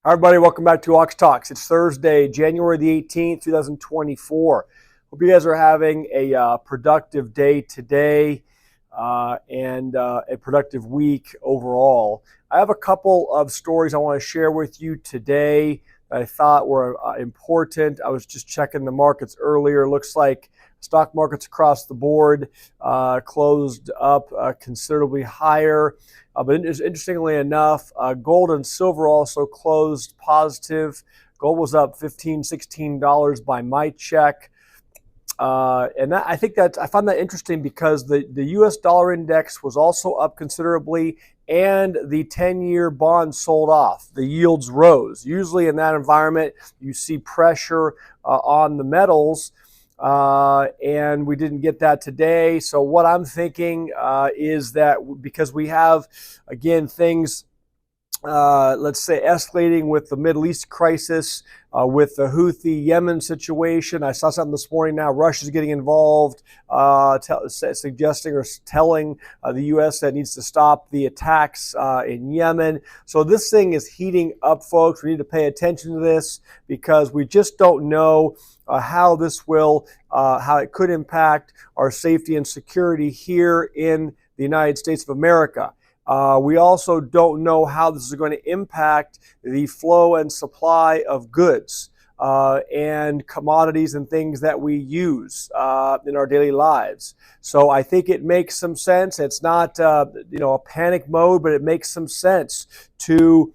Hi, everybody. Welcome back to Ox Talks. It's Thursday, January the 18th, 2024. Hope you guys are having a productive day today and a productive week overall. I have a couple of stories I want to share with you today that I thought were important. I was just checking the markets earlier. Looks like stock markets across the board closed up considerably higher. But interestingly enough, gold and silver also closed positive. Gold was up $15, $16 by my check. And I think that I found that interesting because the U.S. dollar index was also up considerably, and the 10-year bond sold off. The yields rose. Usually in that environment, you see pressure on the metals, and we didn't get that today. So what I'm thinking is that because we have, again, things let's say, escalating with the Middle East crisis, with the Houthi Yemen situation. I saw something this morning now. Russia's getting involved, suggesting or telling the U.S. that it needs to stop the attacks in Yemen. So this thing is heating up, folks. We need to pay attention to this because we just don't know how this will, how it could impact our safety and security here in the United States of America. We also don't know how this is going to impact the flow and supply of goods and commodities and things that we use in our daily lives. So I think it makes some sense. It's not a panic mode, but it makes some sense to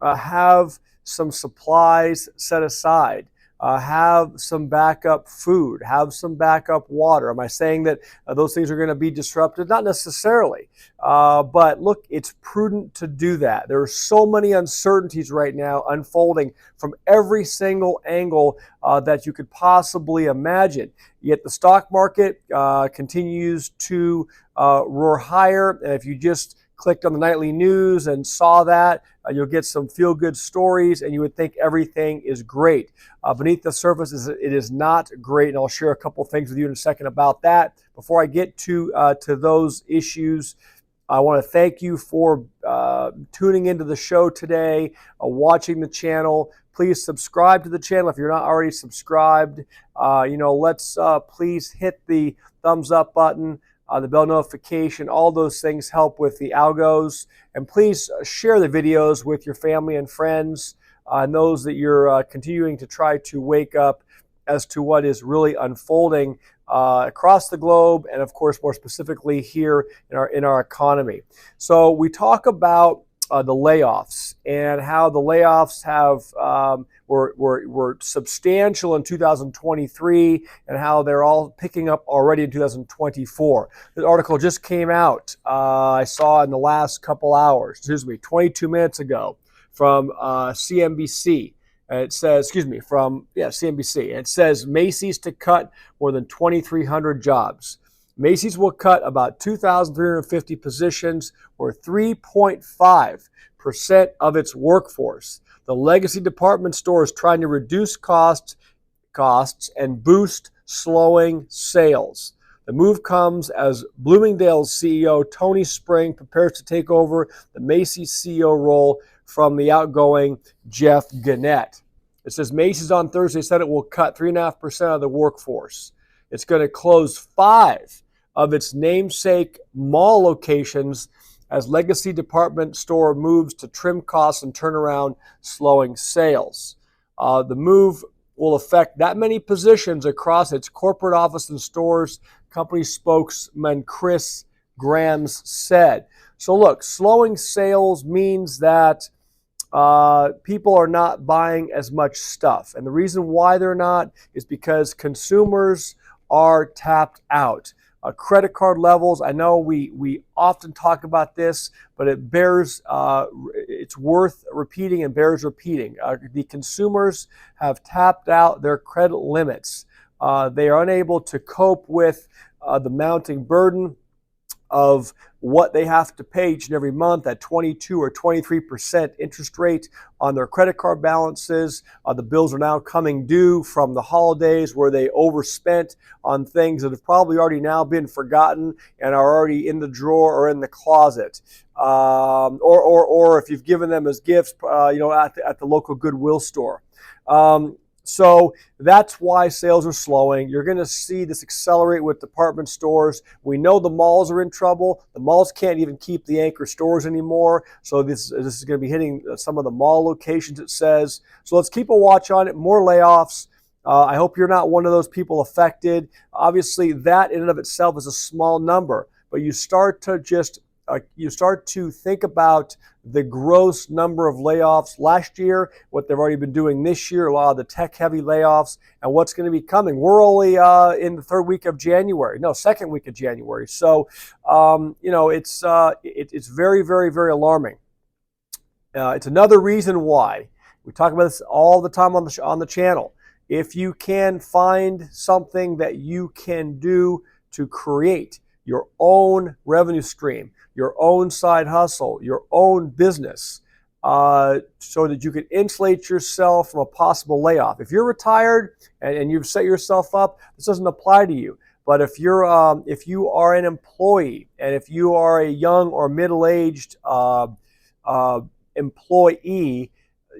have some supplies set aside. Have some backup food, have some backup water. Am I saying that those things are going to be disrupted? Not necessarily. But look, it's prudent to do that. There are so many uncertainties right now unfolding from every single angle that you could possibly imagine. Yet the stock market continues to roar higher. And if you just clicked on the nightly news and saw that, you'll get some feel-good stories, and you would think everything is great. Beneath the surface, it is not great, and I'll share a couple things with you in a second about that. Before I get to those issues, I want to thank you for tuning into the show today, watching the channel. Please subscribe to the channel if you're not already subscribed. Let's please hit the thumbs up button. The bell notification, all those things help with the algos. And please share the videos with your family and friends and those that you're continuing to try to wake up as to what is really unfolding across the globe, and of course more specifically here in our economy. So we talk about the layoffs and how the layoffs were substantial in 2023 and how they're all picking up already in 2024. The article just came out. I saw in the last couple hours, 22 minutes ago, from CNBC. And it says, CNBC. And it says Macy's to cut more than 2,300 jobs. Macy's will cut about 2,350 positions, or 3.5% of its workforce. The legacy department store is trying to reduce costs and boost slowing sales. The move comes as Bloomingdale's CEO Tony Spring prepares to take over the Macy's CEO role from the outgoing Jeff Gennett. It says Macy's on Thursday said it will cut 3.5% of the workforce. It's going to close 5 of its namesake mall locations as legacy department store moves to trim costs and turn around slowing sales. The move will affect that many positions across its corporate office and stores, company spokesman Chris Grams said. So look, slowing sales means that people are not buying as much stuff. And the reason why they're not is because consumers are tapped out. Credit card levels, I know we often talk about this, but it's worth repeating and bears repeating. The consumers have tapped out their credit limits. They are unable to cope with the mounting burden of what they have to pay each and every month at 22 or 23% interest rate on their credit card balances. The bills are now coming due from the holidays where they overspent on things that have probably already now been forgotten and are already in the drawer or in the closet. Or if you've given them as gifts, at the local Goodwill store. So that's why sales are slowing. You're going to see this accelerate with department stores. We know the malls are in trouble. The malls can't even keep the anchor stores anymore. So this is going to be hitting some of the mall locations, it says. So let's keep a watch on it. More layoffs. I hope you're not one of those people affected. Obviously, that in and of itself is a small number, but you start to think about the gross number of layoffs last year, what they've already been doing this year, a lot of the tech-heavy layoffs, and what's going to be coming. We're only in the second week of January. So, it's very, very, very alarming. It's another reason why we talk about this all the time on the channel. If you can find something that you can do to create your own revenue stream, your own side hustle, your own business, so that you can insulate yourself from a possible layoff. If you're retired and you've set yourself up, this doesn't apply to you. But if you are an employee, and if you are a young or middle-aged employee,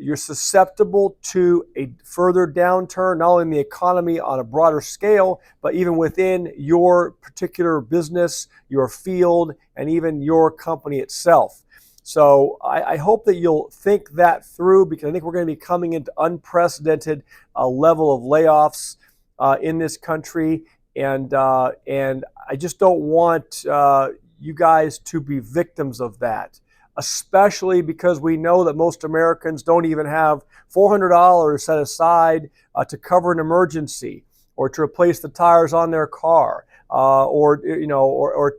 you're susceptible to a further downturn, not only in the economy on a broader scale, but even within your particular business, your field, and even your company itself. So I hope that you'll think that through, because I think we're going to be coming into unprecedented level of layoffs in this country, and I just don't want you guys to be victims of that. Especially because we know that most Americans don't even have $400 set aside to cover an emergency, or to replace the tires on their car, or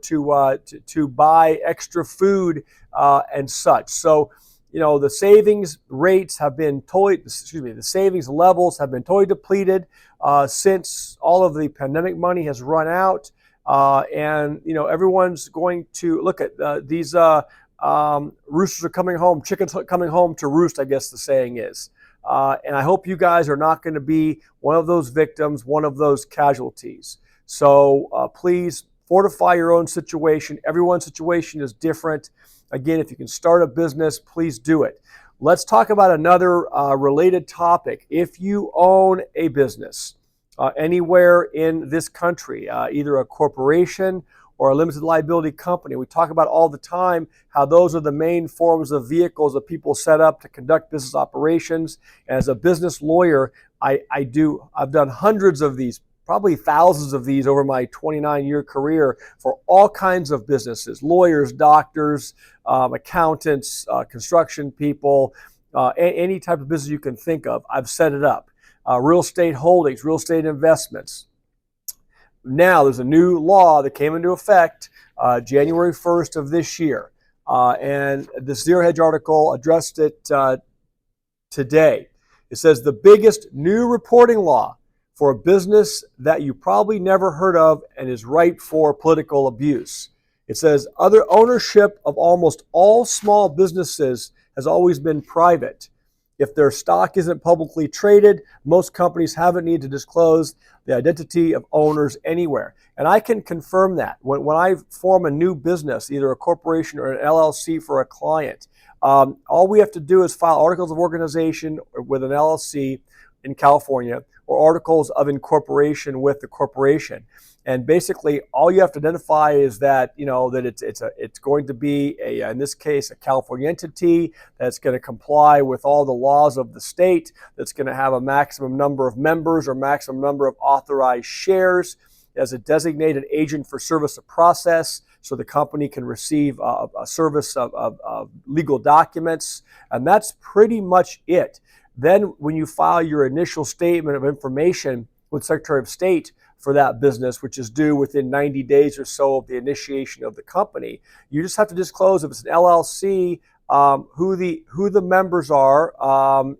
to buy extra food and such. So, the savings rates have been the savings levels have been totally depleted since all of the pandemic money has run out, and everyone's going to look at these. Roosters are coming home, chickens coming home to roost, I guess the saying is. And I hope you guys are not going to be one of those victims, one of those casualties. So please fortify your own situation. Everyone's situation is different. Again, if you can start a business, please do it. Let's talk about another related topic. If you own a business anywhere in this country, either a corporation or a limited liability company. We talk about all the time how those are the main forms of vehicles that people set up to conduct business operations. And as a business lawyer, I've done hundreds of these, probably thousands of these over my 29-year career for all kinds of businesses: lawyers, doctors, accountants, construction people, any type of business you can think of. I've set it up. Real estate holdings, real estate investments. Now, there's a new law that came into effect January 1st of this year, and the Zero Hedge article addressed it today. It says the biggest new reporting law for a business that you probably never heard of and is ripe for political abuse. It says other ownership of almost all small businesses has always been private. If their stock isn't publicly traded, most companies haven't needed to disclose the identity of owners anywhere. And I can confirm that. When I form a new business, either a corporation or an LLC for a client, all we have to do is file articles of organization with an LLC in California, or articles of incorporation with the corporation. And basically, all you have to identify is that that it's going to be in this case, a California entity that's going to comply with all the laws of the state, that's going to have a maximum number of members or maximum number of authorized shares, as a designated agent for service of process, so the company can receive a service of legal documents, and that's pretty much it. Then, when you file your initial statement of information with Secretary of State for that business, which is due within 90 days or so of the initiation of the company, you just have to disclose if it's an LLC, who the members are, and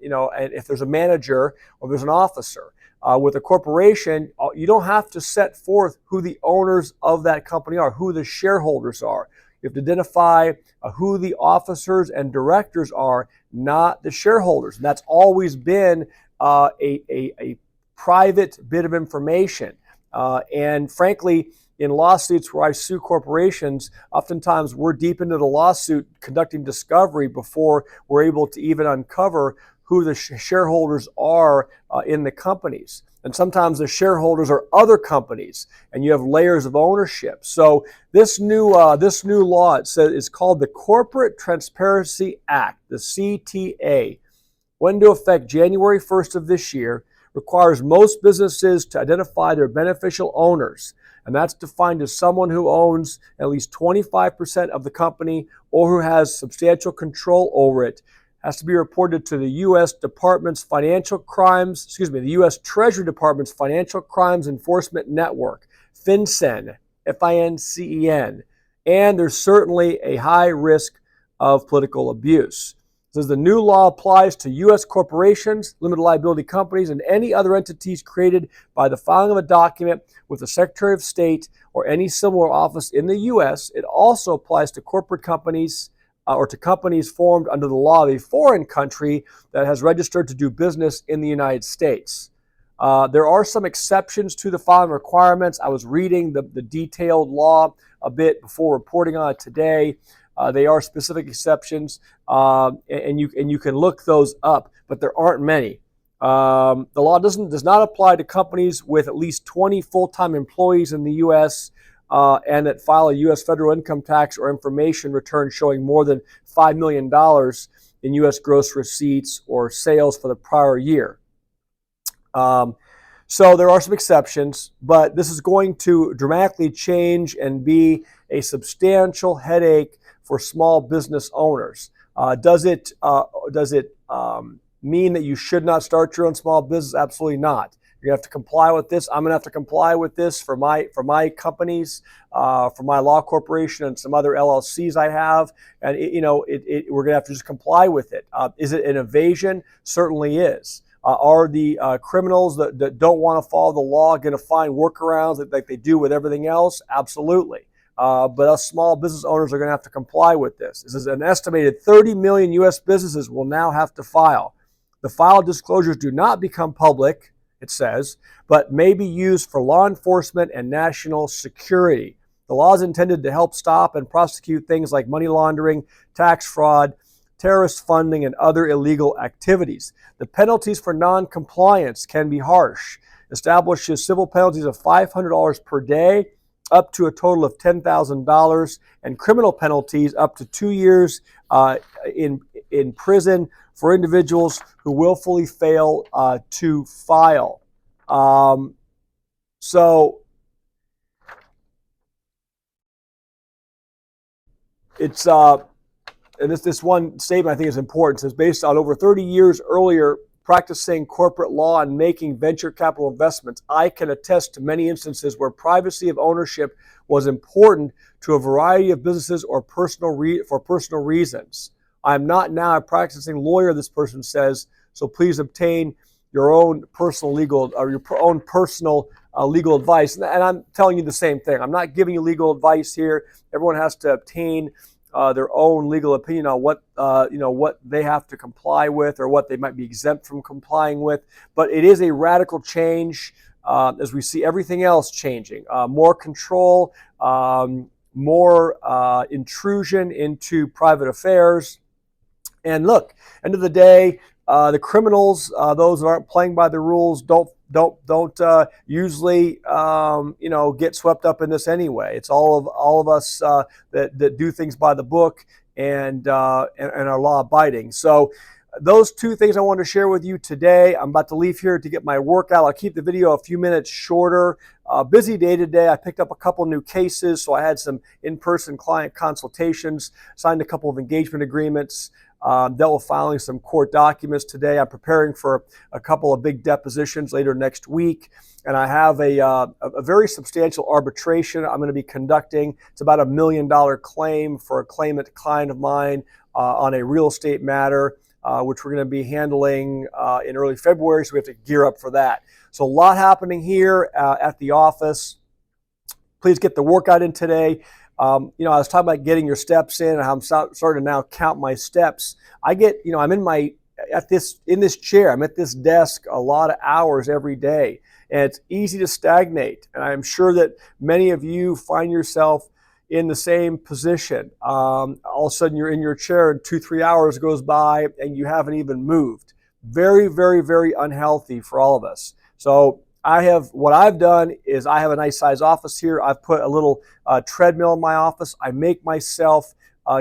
if there's a manager or there's an officer. With a corporation, you don't have to set forth who the owners of that company are, who the shareholders are. You have to identify who the officers and directors are, not the shareholders. And that's always been a private bit of information. And frankly, in lawsuits where I sue corporations, oftentimes we're deep into the lawsuit conducting discovery before we're able to even uncover who the shareholders are in the companies. And sometimes the shareholders are other companies, and you have layers of ownership. So this new law, it's called the Corporate Transparency Act, the CTA, went into effect January 1st of this year, requires most businesses to identify their beneficial owners. And that's defined as someone who owns at least 25% of the company or who has substantial control over it. Has to be reported to the U.S. Department's Financial Crimes, the U.S. Treasury Department's Financial Crimes Enforcement Network, FinCEN, FINCEN. And there's certainly a high risk of political abuse. It says the new law applies to U.S. corporations, limited liability companies, and any other entities created by the filing of a document with the Secretary of State or any similar office in the U.S. It also applies to corporate companies or to companies formed under the law of a foreign country that has registered to do business in the United States. There are some exceptions to the filing requirements. I was reading the detailed law a bit before reporting on it today. They are specific exceptions, and you can look those up, but there aren't many. The law does not apply to companies with at least 20 full-time employees in the U.S. And that file a U.S. federal income tax or information return showing more than $5 million in U.S. gross receipts or sales for the prior year. So there are some exceptions, but this is going to dramatically change and be a substantial headache for small business owners. Does it mean that you should not start your own small business? Absolutely not. You're going to have to comply with this. I'm going to have to comply with this for my companies, for my law corporation and some other LLCs I have. And we're going to have to just comply with it. Is it an evasion? Certainly is. Are the criminals that don't want to follow the law going to find workarounds like they do with everything else? Absolutely. But us small business owners are going to have to comply with this. This is an estimated 30 million U.S. businesses will now have to file. The file disclosures do not become public, it says, but may be used for law enforcement and national security. The law is intended to help stop and prosecute things like money laundering, tax fraud, terrorist funding, and other illegal activities. The penalties for non-compliance can be harsh. Establishes civil penalties of $500 per day, up to a total of $10,000, and criminal penalties up to 2 years in prison for individuals who willfully fail to file. So it's and this one statement I think is important. It says, based on over 30 years earlier practicing corporate law and making venture capital investments, I can attest to many instances where privacy of ownership was important to a variety of businesses or for personal reasons. I am not now a practicing lawyer, this person says, so please obtain your own personal legal advice. And I'm telling you the same thing. I'm not giving you legal advice here. Everyone has to obtain their own legal opinion on what they have to comply with or what they might be exempt from complying with. But it is a radical change as we see everything else changing. More control, more intrusion into private affairs. And look, end of the day, the criminals, those that aren't playing by the rules, don't usually get swept up in this anyway. It's all of us that do things by the book and are law abiding. So those two things I wanted to share with you today. I'm about to leave here to get my workout. I'll keep the video a few minutes shorter. Busy day today. I picked up a couple new cases, so I had some in-person client consultations, signed a couple of engagement agreements. Dealt with filing some court documents today. I'm preparing for a couple of big depositions later next week. And I have a very substantial arbitration I'm going to be conducting. It's about $1 million claim for a claimant client of mine on a real estate matter which we're going to be handling in early February, so we have to gear up for that. So a lot happening here at the office. Please get the workout in today. I was talking about getting your steps in, and I'm starting to now count my steps. I'm in this chair, I'm at this desk a lot of hours every day, and it's easy to stagnate. And I'm sure that many of you find yourself in the same position. All of a sudden you're in your chair and 2-3 hours goes by and you haven't even moved. Very, very, very unhealthy for all of us. So what I've done is I have a nice size office here. I've put a little treadmill in my office. I make myself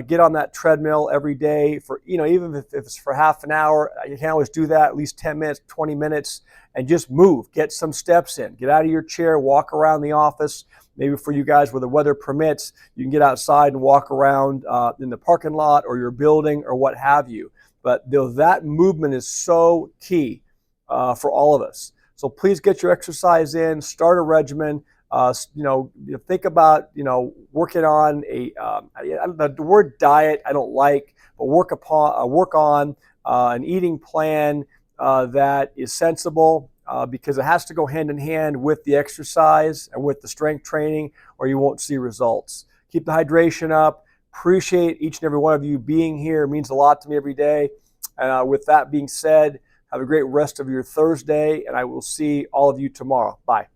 get on that treadmill every day for, even if it's for half an hour, you can always do that, at least 10 minutes, 20 minutes, and just move, get some steps in, get out of your chair, walk around the office. Maybe for you guys where the weather permits, you can get outside and walk around in the parking lot or your building or what have you. But that movement is so key for all of us. So please get your exercise in, start a regimen. Think about, working on the word diet I don't like, but work on an eating plan that is sensible, because it has to go hand in hand with the exercise and with the strength training, or you won't see results. Keep the hydration up. Appreciate each and every one of you being here. It means a lot to me every day. And with that being said, have a great rest of your Thursday, and I will see all of you tomorrow. Bye.